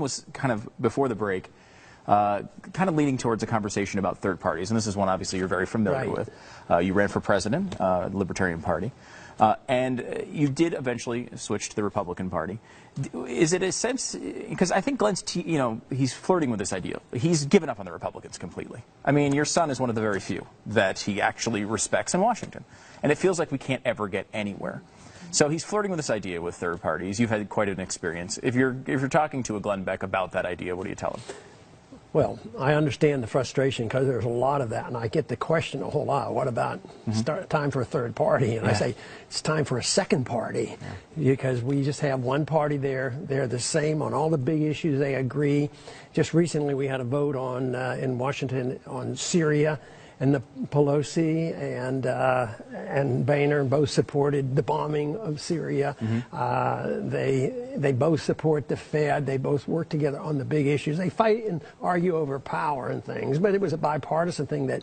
was kind of, before the break, kind of leaning towards a conversation about third parties, and this is one obviously you're very familiar with. You ran for president, Libertarian Party, and you did eventually switch to the Republican Party. Is it a sense, because I think Glenn's, he's flirting with this idea. He's given up on the Republicans completely. I mean, your son is one of the very few that he actually respects in Washington, and it feels like we can't ever get anywhere. So he's flirting with this idea with third parties. You've had quite an experience. If you're talking to a Glenn Beck about that idea, what do you tell him? Well, I understand the frustration because there's a lot of that, and I get the question a whole lot. What about time for a third party? And I say it's time for a second party because we just have one party there. They're the same on all the big issues. They agree. Just recently we had a vote on in Washington on Syria, and the Pelosi and Boehner both supported the bombing of Syria. They both support the Fed. They both work together on the big issues. They fight and argue over power and things, but it was a bipartisan thing that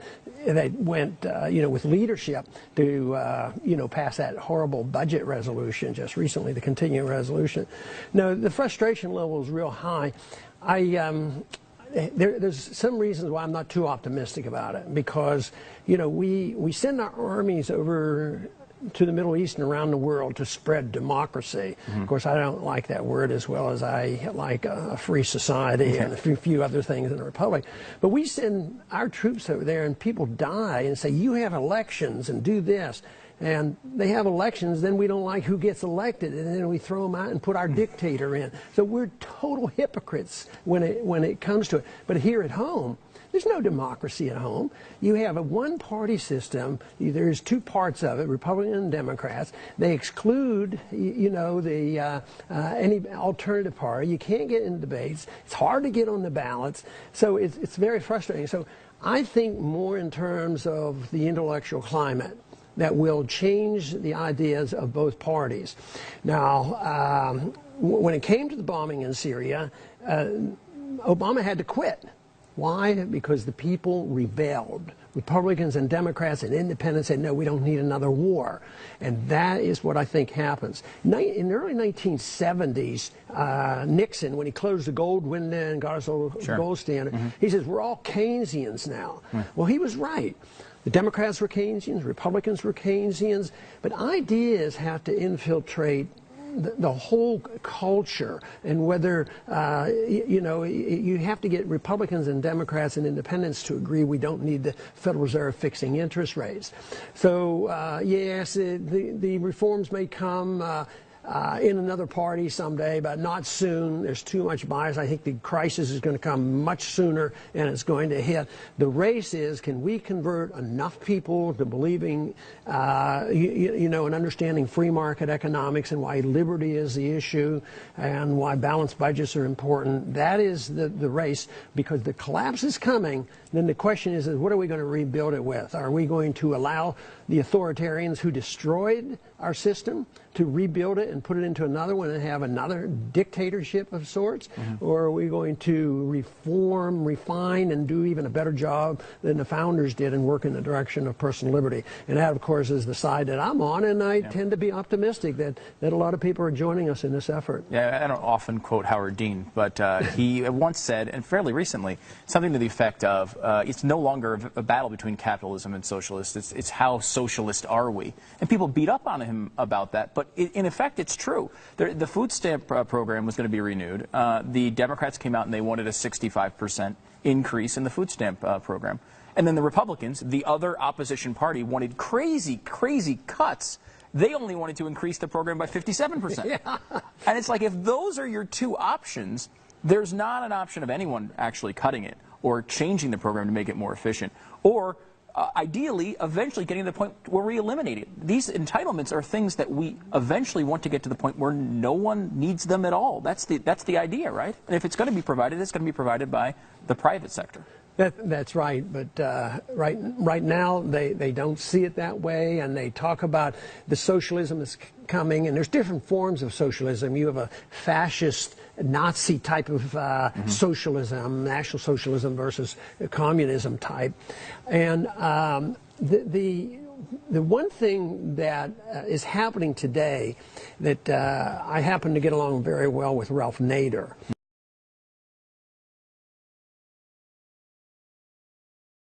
went, with leadership to, pass that horrible budget resolution just recently, the continuing resolution. No, the frustration level is real high. There's some reasons why I'm not too optimistic about it, because we send our armies over to the Middle East and around the world to spread democracy. Of course, I don't like that word as well as I like a free society and a few other things in a republic. But we send our troops over there and people die and say, you have elections and do this. And they have elections, then we don't like who gets elected, and then we throw them out and put our dictator in. So we're total hypocrites when it comes to it. But here at home, there's no democracy at home. You have a one-party system. There's two parts of it, Republicans and Democrats. They exclude, any alternative party. You can't get in debates. It's hard to get on the ballots. So it's very frustrating. So I think more in terms of the intellectual climate that will change the ideas of both parties. Now, when it came to the bombing in Syria, Obama had to quit. Why? Because the people rebelled. Republicans and Democrats and independents said, no, we don't need another war. And that is what I think happens. In the early 1970s, Nixon, when he closed the gold window and got us all gold standard, he says, we're all Keynesians now. Well, he was right. The Democrats were Keynesians, Republicans were Keynesians, but ideas have to infiltrate the whole culture, and whether, you have to get Republicans and Democrats and independents to agree we don't need the Federal Reserve fixing interest rates. So, yes, the reforms may come in another party someday, but not soon. There's too much bias. I think the crisis is going to come much sooner, and it's going to hit. The race is, can we convert enough people to believing, and understanding free market economics and why liberty is the issue and why balanced budgets are important. That is the race, because the collapse is coming. Then the question is what are we going to rebuild it with? Are we going to allow the authoritarians who destroyed our system to rebuild it and put it into another one and have another dictatorship of sorts? Or are we going to reform, refine, and do even a better job than the founders did and work in the direction of personal liberty? And that, of course, is the side that I'm on, and I tend to be optimistic that a lot of people are joining us in this effort. Yeah, I don't often quote Howard Dean, but he once said, and fairly recently, something to the effect of, it's no longer a battle between capitalism and socialists, it's how socialist are we? And people beat up on him about that, but in effect it's true. The food stamp program was going to be renewed. The Democrats came out and they wanted a 65% increase in the food stamp program. And then the Republicans, the other opposition party, wanted crazy, crazy cuts. They only wanted to increase the program by 57%. And it's like, if those are your two options, there's not an option of anyone actually cutting it or changing the program to make it more efficient, or ideally, eventually getting to the point where we eliminate it. These entitlements are things that we eventually want to get to the point where no one needs them at all. That's the idea, right? And if it's going to be provided, it's going to be provided by the private sector. That's right, but right now they don't see it that way, and they talk about the socialism is coming, and there's different forms of socialism. You have a fascist Nazi type of socialism, National Socialism versus communism type, and the one thing that is happening today that I happen to get along very well with Ralph Nader.